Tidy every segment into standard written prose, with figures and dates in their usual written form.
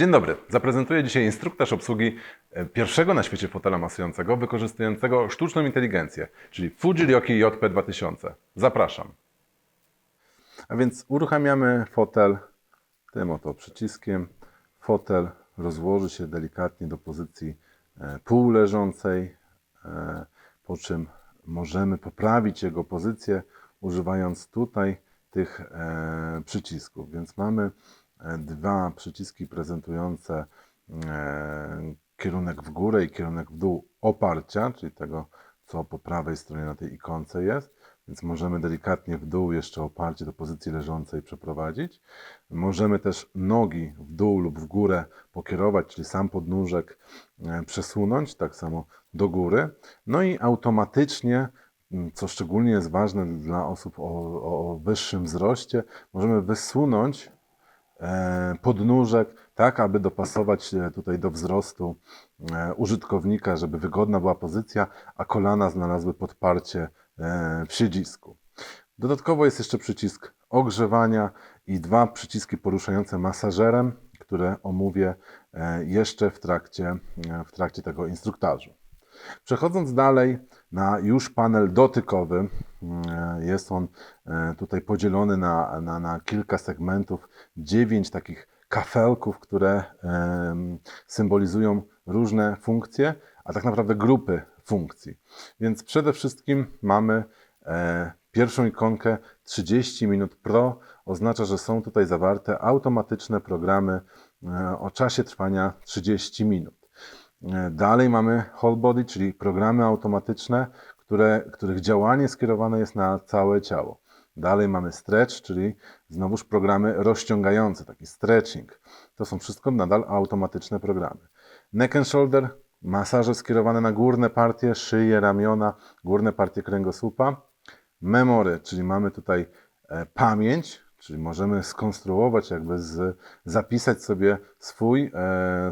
Dzień dobry. Zaprezentuję dzisiaj instruktaż obsługi pierwszego na świecie fotela masującego wykorzystującego sztuczną inteligencję, czyli Fujiryoki JP2000. Zapraszam. A więc uruchamiamy fotel tym oto przyciskiem. Fotel rozłoży się delikatnie do pozycji półleżącej, po czym możemy poprawić jego pozycję używając tutaj tych przycisków. Więc mamy dwa przyciski prezentujące kierunek w górę i kierunek w dół oparcia, czyli tego, co po prawej stronie na tej ikonce jest. Więc możemy delikatnie w dół jeszcze oparcie do pozycji leżącej przeprowadzić. Możemy też nogi w dół lub w górę pokierować, czyli sam podnóżek przesunąć, tak samo do góry. No i automatycznie, co szczególnie jest ważne dla osób o wyższym wzroście, możemy wysunąć podnóżek, tak aby dopasować tutaj do wzrostu użytkownika, żeby wygodna była pozycja, a kolana znalazły podparcie w siedzisku. Dodatkowo jest jeszcze przycisk ogrzewania i dwa przyciski poruszające masażerem, które omówię jeszcze w trakcie tego instruktażu. Przechodząc dalej na już panel dotykowy, jest on tutaj podzielony na kilka segmentów, 9 takich kafelków, które symbolizują różne funkcje, a tak naprawdę grupy funkcji. Więc przede wszystkim mamy pierwszą ikonkę 30 minut Pro, oznacza, że są tutaj zawarte automatyczne programy o czasie trwania 30 minut. Dalej mamy Whole Body, czyli programy automatyczne, których działanie skierowane jest na całe ciało. Dalej mamy Stretch, czyli znowuż programy rozciągające, taki stretching. To są wszystko nadal automatyczne programy. Neck and Shoulder, masaże skierowane na górne partie, szyję, ramiona, górne partie kręgosłupa. Memory, czyli mamy tutaj pamięć, czyli możemy skonstruować, zapisać sobie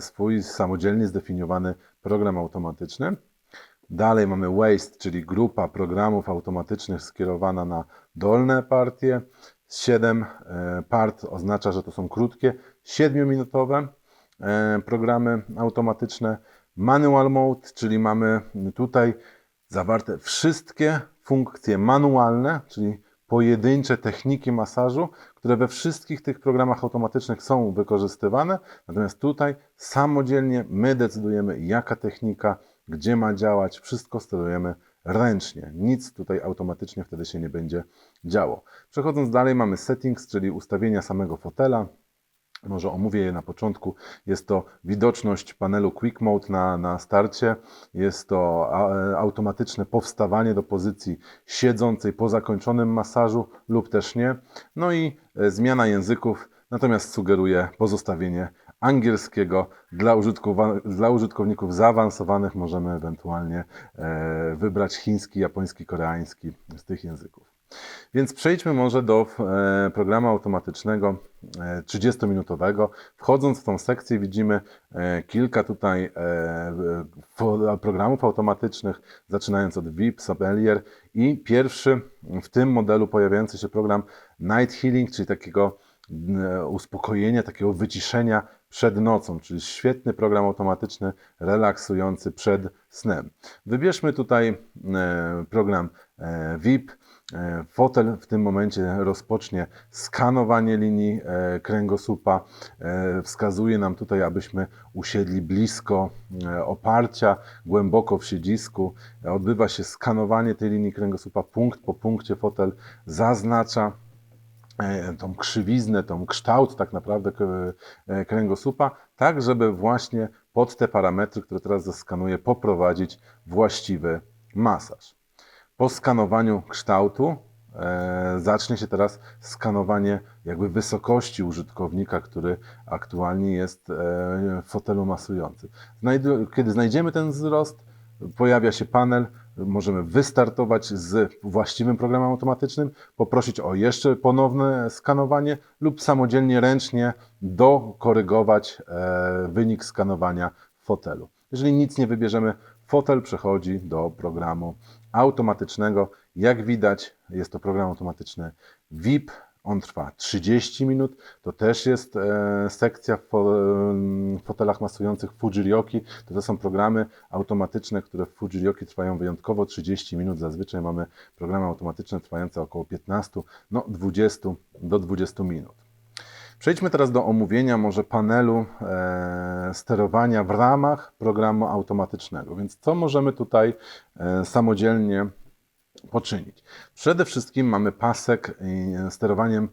swój samodzielnie zdefiniowany program automatyczny. Dalej mamy Waist, czyli grupa programów automatycznych skierowana na dolne partie. 7 part oznacza, że to są krótkie, 7-minutowe programy automatyczne. Manual Mode, czyli mamy tutaj zawarte wszystkie funkcje manualne, czyli pojedyncze techniki masażu, które we wszystkich tych programach automatycznych są wykorzystywane. Natomiast tutaj samodzielnie my decydujemy, jaka technika, gdzie ma działać. Wszystko sterujemy ręcznie. Nic tutaj automatycznie wtedy się nie będzie działo. Przechodząc dalej mamy Settings, czyli ustawienia samego fotela. Może omówię je na początku. Jest to widoczność panelu Quick Mode na starcie. Jest to automatyczne powstawanie do pozycji siedzącej po zakończonym masażu lub też nie. No i zmiana języków, natomiast sugeruję pozostawienie angielskiego. Dla użytkowników zaawansowanych możemy ewentualnie wybrać chiński, japoński, koreański z tych języków. Więc przejdźmy może do programu automatycznego 30-minutowego. Wchodząc w tą sekcję widzimy kilka tutaj programów automatycznych, zaczynając od VIP, Sommelier i pierwszy w tym modelu pojawiający się program Night Healing, czyli takiego uspokojenia, takiego wyciszenia przed nocą, czyli świetny program automatyczny relaksujący przed snem. Wybierzmy tutaj program VIP. Fotel w tym momencie rozpocznie skanowanie linii kręgosłupa. Wskazuje nam tutaj, abyśmy usiedli blisko oparcia, głęboko w siedzisku. Odbywa się skanowanie tej linii kręgosłupa. Punkt po punkcie fotel zaznacza tą krzywiznę, tą kształt tak naprawdę kręgosłupa, tak żeby właśnie pod te parametry, które teraz zeskanuję, poprowadzić właściwy masaż. Po skanowaniu kształtu zacznie się teraz skanowanie jakby wysokości użytkownika, który aktualnie jest w fotelu masującym. Kiedy znajdziemy ten wzrost, pojawia się panel, możemy wystartować z właściwym programem automatycznym, poprosić o jeszcze ponowne skanowanie lub samodzielnie, ręcznie dokorygować wynik skanowania w fotelu. Jeżeli nic nie wybierzemy, fotel przechodzi do programu automatycznego. Jak widać, jest to program automatyczny VIP. on trwa 30 minut. To też jest sekcja w fotelach masujących Fujiryoki. To są programy automatyczne, które w Fujiryoki trwają wyjątkowo 30 minut. Zazwyczaj mamy programy automatyczne trwające około 15, no 20 do 20 minut. Przejdźmy teraz do omówienia może panelu sterowania w ramach programu automatycznego. Więc co możemy tutaj samodzielnie poczynić? Przede wszystkim mamy pasek sterowaniem,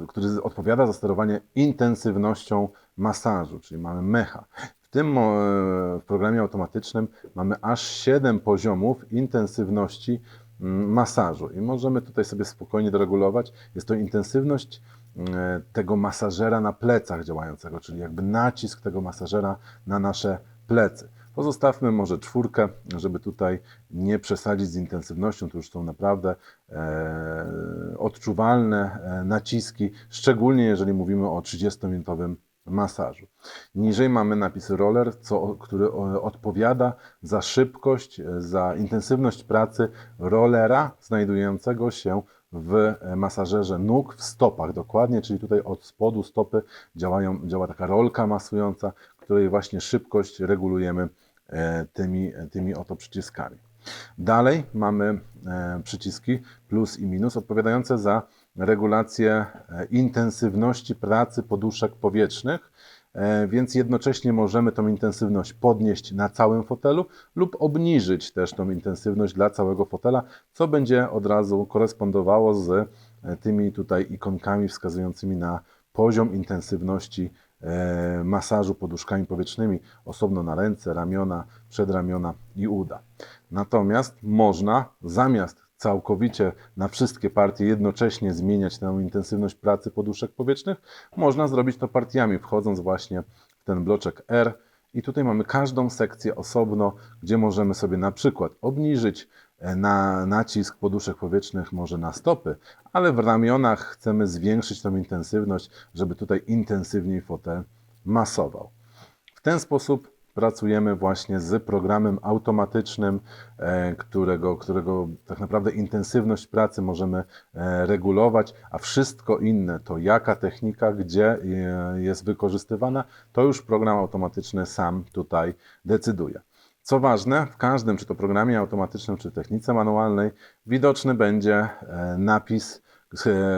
który odpowiada za sterowanie intensywnością masażu, czyli mamy mecha. W programie automatycznym mamy aż 7 poziomów intensywności masażu i możemy tutaj sobie spokojnie doregulować. Jest to intensywność tego masażera na plecach działającego, czyli jakby nacisk tego masażera na nasze plecy. Pozostawmy może 4, żeby tutaj nie przesadzić z intensywnością. To już są naprawdę odczuwalne naciski, szczególnie jeżeli mówimy o 30-minutowym masażu. Niżej mamy napis roller, który odpowiada za szybkość, za intensywność pracy rollera znajdującego się w masażerze nóg, w stopach dokładnie, czyli tutaj od spodu stopy działa taka rolka masująca, której właśnie szybkość regulujemy tymi oto przyciskami. Dalej mamy przyciski plus i minus odpowiadające za regulację intensywności pracy poduszek powietrznych, więc jednocześnie możemy tą intensywność podnieść na całym fotelu lub obniżyć też tą intensywność dla całego fotela, co będzie od razu korespondowało z tymi tutaj ikonkami wskazującymi na poziom intensywności masażu poduszkami powietrznymi, osobno na ręce, ramiona, przedramiona i uda. Natomiast można zamiast całkowicie na wszystkie partie jednocześnie zmieniać tę intensywność pracy poduszek powietrznych, można zrobić to partiami, wchodząc właśnie w ten bloczek R i tutaj mamy każdą sekcję osobno, gdzie możemy sobie na przykład obniżyć nacisk poduszek powietrznych może na stopy, ale w ramionach chcemy zwiększyć tą intensywność, żeby tutaj intensywniej fotel masował. W ten sposób pracujemy właśnie z programem automatycznym, którego tak naprawdę intensywność pracy możemy regulować, a wszystko inne, to jaka technika, gdzie jest wykorzystywana, to już program automatyczny sam tutaj decyduje. Co ważne, w każdym, czy to programie automatycznym, czy technice manualnej, widoczny będzie napis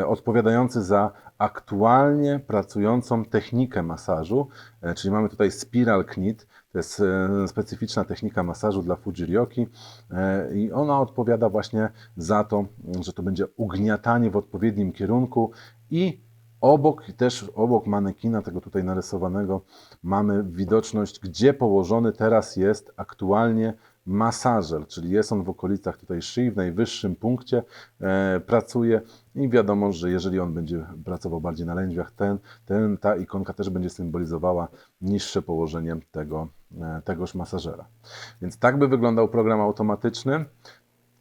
odpowiadający za aktualnie pracującą technikę masażu, czyli mamy tutaj Spiral Knit, to jest specyficzna technika masażu dla Fujiryoki i ona odpowiada właśnie za to, że to będzie ugniatanie w odpowiednim kierunku i obok manekina, tego tutaj narysowanego, mamy widoczność, gdzie położony teraz jest aktualnie masażer, czyli jest on w okolicach tutaj szyi, w najwyższym punkcie pracuje i wiadomo, że jeżeli on będzie pracował bardziej na lędźwiach, ta ikonka też będzie symbolizowała niższe położenie tegoż masażera. Więc tak by wyglądał program automatyczny.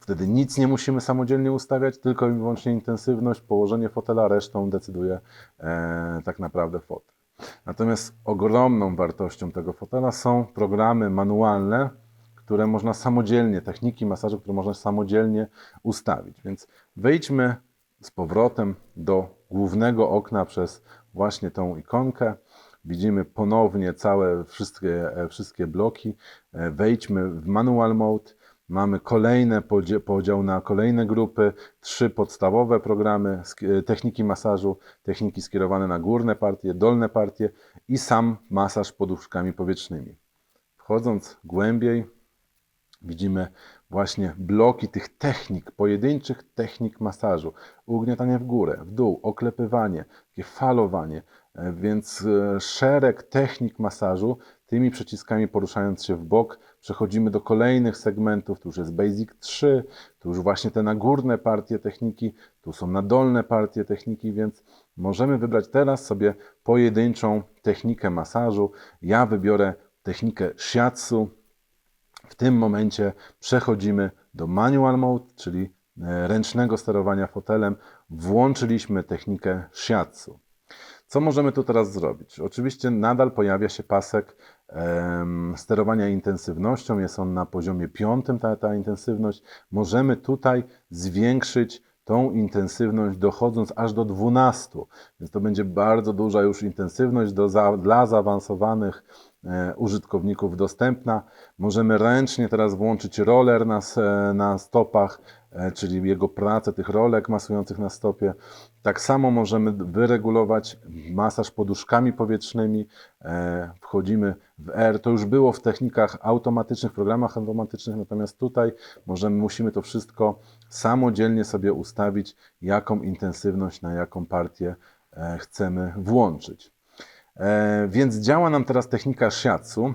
Wtedy nic nie musimy samodzielnie ustawiać, tylko i wyłącznie intensywność, położenie fotela, resztą decyduje tak naprawdę fotel. Natomiast ogromną wartością tego fotela są programy manualne, które można samodzielnie, techniki masażu, które można samodzielnie ustawić. Więc wejdźmy z powrotem do głównego okna przez właśnie tą ikonkę. Widzimy ponownie wszystkie bloki. Wejdźmy w Manual Mode. Mamy kolejny podział na kolejne grupy, 3 podstawowe programy, techniki masażu, techniki skierowane na górne partie, dolne partie i sam masaż poduszkami powietrznymi. Wchodząc głębiej, widzimy właśnie bloki tych technik, pojedynczych technik masażu. Ugniatanie w górę, w dół, oklepywanie, takie falowanie, więc szereg technik masażu. Tymi przyciskami poruszając się w bok przechodzimy do kolejnych segmentów. Tu już jest Basic 3, tu już właśnie te nagórne partie techniki, tu są nadolne partie techniki, więc możemy wybrać teraz sobie pojedynczą technikę masażu. Ja wybiorę technikę Shiatsu. W tym momencie przechodzimy do Manual Mode, czyli ręcznego sterowania fotelem. Włączyliśmy technikę Shiatsu. Co możemy tu teraz zrobić? Oczywiście nadal pojawia się pasek sterowania intensywnością. Jest on na poziomie 5, ta intensywność. Możemy tutaj zwiększyć tą intensywność dochodząc aż do 12. Więc to będzie bardzo duża już intensywność dla zaawansowanych użytkowników dostępna. Możemy ręcznie teraz włączyć roller na stopach, czyli jego pracę tych rolek masujących na stopie. Tak samo możemy wyregulować masaż poduszkami powietrznymi. Wchodzimy w R. To już było w technikach automatycznych, w programach automatycznych, natomiast tutaj musimy to wszystko samodzielnie sobie ustawić, jaką intensywność na jaką partię chcemy włączyć. Więc działa nam teraz technika shiatsu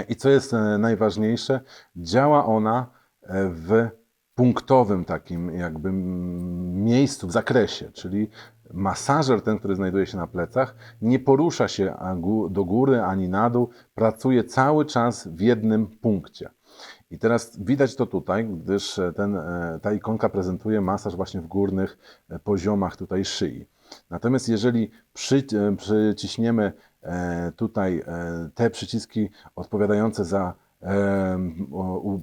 i co jest najważniejsze, działa ona w punktowym takim jakby miejscu, w zakresie, czyli masażer ten, który znajduje się na plecach, nie porusza się do góry ani na dół, pracuje cały czas w jednym punkcie. I teraz widać to tutaj, gdyż ta ikonka prezentuje masaż właśnie w górnych poziomach tutaj szyi. Natomiast jeżeli przyciśniemy tutaj te przyciski odpowiadające za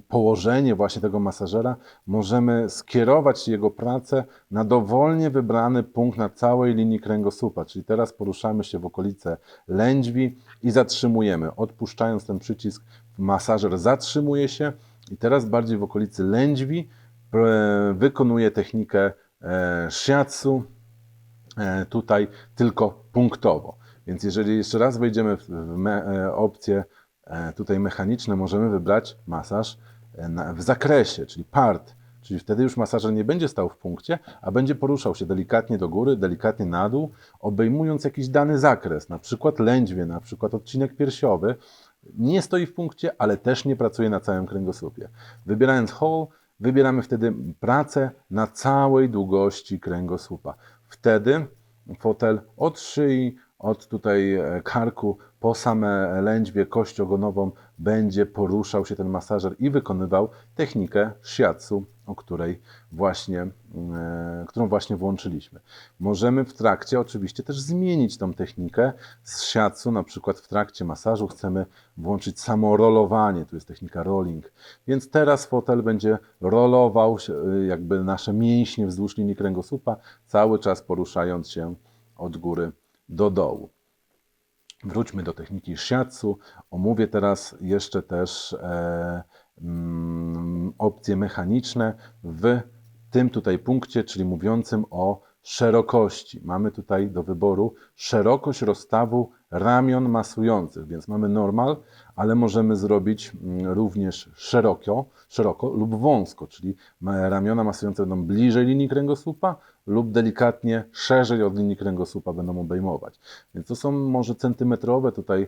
położenie właśnie tego masażera, możemy skierować jego pracę na dowolnie wybrany punkt na całej linii kręgosłupa. Czyli teraz poruszamy się w okolice lędźwi i zatrzymujemy. Odpuszczając ten przycisk, masażer zatrzymuje się i teraz bardziej w okolicy lędźwi wykonuje technikę shiatsu tutaj tylko punktowo. Więc jeżeli jeszcze raz wejdziemy w opcje tutaj mechaniczne, możemy wybrać masaż w zakresie, czyli part, czyli wtedy już masażer nie będzie stał w punkcie, a będzie poruszał się delikatnie do góry, delikatnie na dół, obejmując jakiś dany zakres, na przykład lędźwie, na przykład odcinek piersiowy. Nie stoi w punkcie, ale też nie pracuje na całym kręgosłupie. Wybierając whole, wybieramy wtedy pracę na całej długości kręgosłupa. Wtedy fotel od szyi, od tutaj karku po same lędźwie, kość ogonową będzie poruszał się ten masażer i wykonywał technikę shiatsu, którą właśnie włączyliśmy. Możemy w trakcie oczywiście też zmienić tą technikę z shiatsu, na przykład w trakcie masażu chcemy włączyć samo rolowanie, tu jest technika rolling, więc teraz fotel będzie rolował jakby nasze mięśnie wzdłuż linii kręgosłupa, cały czas poruszając się od góry do dołu. Wróćmy do techniki shiatsu. Omówię teraz jeszcze też opcje mechaniczne w tym tutaj punkcie, czyli mówiącym o szerokości. Mamy tutaj do wyboru szerokość rozstawu ramion masujących, więc mamy normal, ale możemy zrobić również szeroko lub wąsko, czyli ramiona masujące będą bliżej linii kręgosłupa lub delikatnie szerzej od linii kręgosłupa będą obejmować. Więc to są może centymetrowe tutaj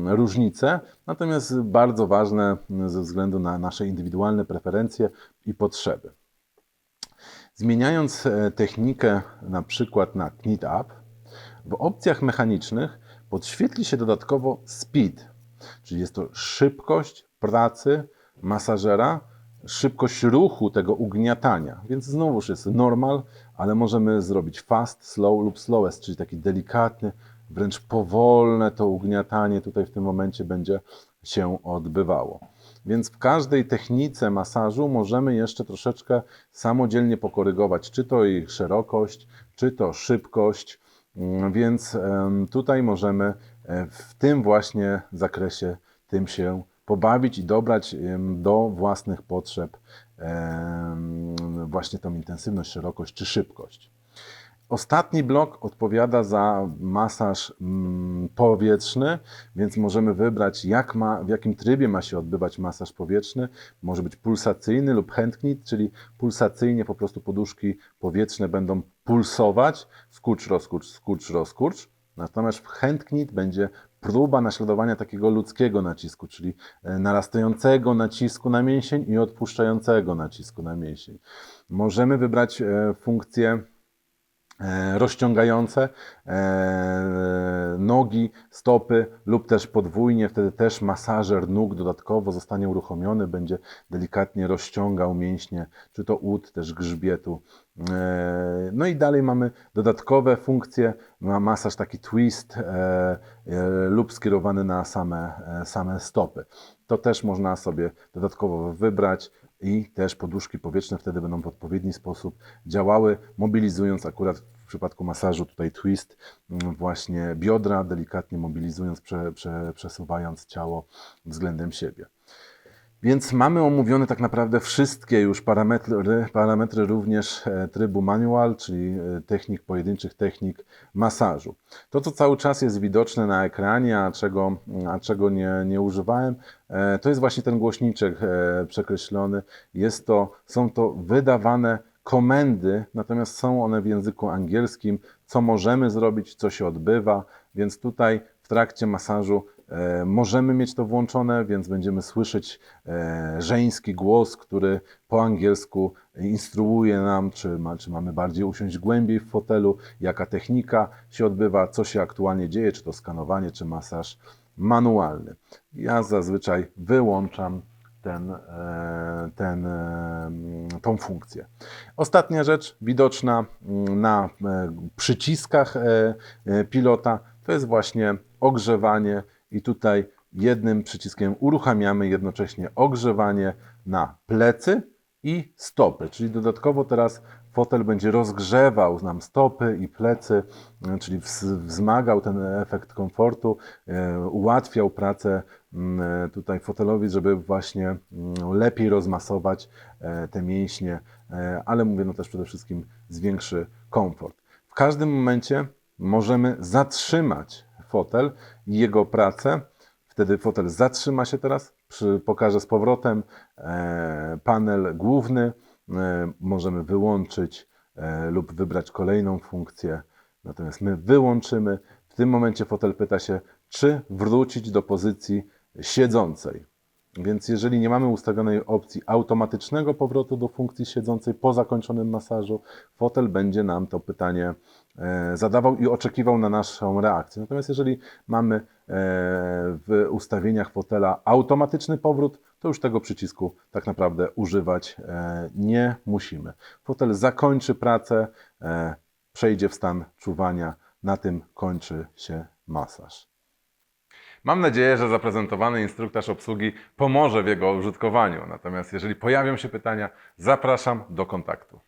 różnice, natomiast bardzo ważne ze względu na nasze indywidualne preferencje i potrzeby. Zmieniając technikę na przykład na knit up, w opcjach mechanicznych podświetli się dodatkowo speed, czyli jest to szybkość pracy masażera, szybkość ruchu tego ugniatania, więc znowuż jest normal, ale możemy zrobić fast, slow lub slowest, czyli taki delikatny, wręcz powolne to ugniatanie tutaj w tym momencie będzie się odbywało. Więc w każdej technice masażu możemy jeszcze troszeczkę samodzielnie pokorygować, czy to ich szerokość, czy to szybkość, więc tutaj możemy w tym właśnie zakresie tym się pobawić i dobrać do własnych potrzeb właśnie tą intensywność, szerokość czy szybkość. Ostatni blok odpowiada za masaż powietrzny, więc możemy wybrać w jakim trybie ma się odbywać masaż powietrzny. Może być pulsacyjny lub hand knit, czyli pulsacyjnie po prostu poduszki powietrzne będą pulsować, skurcz, rozkurcz, skurcz, rozkurcz. Natomiast w hand knit będzie próba naśladowania takiego ludzkiego nacisku, czyli narastającego nacisku na mięsień i odpuszczającego nacisku na mięsień. Możemy wybrać funkcję rozciągające nogi, stopy lub też podwójnie, wtedy też masażer nóg dodatkowo zostanie uruchomiony, będzie delikatnie rozciągał mięśnie, czy to ud, też grzbietu. No i dalej mamy dodatkowe funkcje, masaż taki twist lub skierowany na same stopy. To też można sobie dodatkowo wybrać i też poduszki powietrzne wtedy będą w odpowiedni sposób działały, mobilizując akurat w przypadku masażu tutaj twist właśnie biodra, delikatnie mobilizując, przesuwając ciało względem siebie. Więc mamy omówione tak naprawdę wszystkie już parametry również trybu manual, czyli pojedynczych technik masażu. To, co cały czas jest widoczne na ekranie, a czego nie używałem, to jest właśnie ten głośniczek przekreślony. Są to wydawane komendy, natomiast są one w języku angielskim, co możemy zrobić, co się odbywa, więc tutaj w trakcie masażu możemy mieć to włączone, więc będziemy słyszeć żeński głos, który po angielsku instruuje nam, czy mamy bardziej usiąść głębiej w fotelu, jaka technika się odbywa, co się aktualnie dzieje, czy to skanowanie, czy masaż manualny. Ja zazwyczaj wyłączam tą funkcję. Ostatnia rzecz widoczna na przyciskach pilota to jest właśnie ogrzewanie i tutaj jednym przyciskiem uruchamiamy jednocześnie ogrzewanie na plecy i stopy, czyli dodatkowo teraz fotel będzie rozgrzewał nam stopy i plecy, czyli wzmagał ten efekt komfortu, ułatwiał pracę tutaj fotelowi, żeby właśnie lepiej rozmasować te mięśnie, ale mówię no też przede wszystkim zwiększy komfort. W każdym momencie możemy zatrzymać fotel i jego pracę. Wtedy fotel zatrzyma się teraz, pokażę z powrotem panel główny, możemy wyłączyć lub wybrać kolejną funkcję, natomiast my wyłączymy. W tym momencie fotel pyta się, czy wrócić do pozycji siedzącej. Więc jeżeli nie mamy ustawionej opcji automatycznego powrotu do funkcji siedzącej po zakończonym masażu, fotel będzie nam to pytanie zadawał i oczekiwał na naszą reakcję. Natomiast jeżeli mamy w ustawieniach fotela automatyczny powrót, to już tego przycisku tak naprawdę używać nie musimy. Fotel zakończy pracę, przejdzie w stan czuwania, na tym kończy się masaż. Mam nadzieję, że zaprezentowany instruktaż obsługi pomoże w jego użytkowaniu. Natomiast jeżeli pojawią się pytania, zapraszam do kontaktu.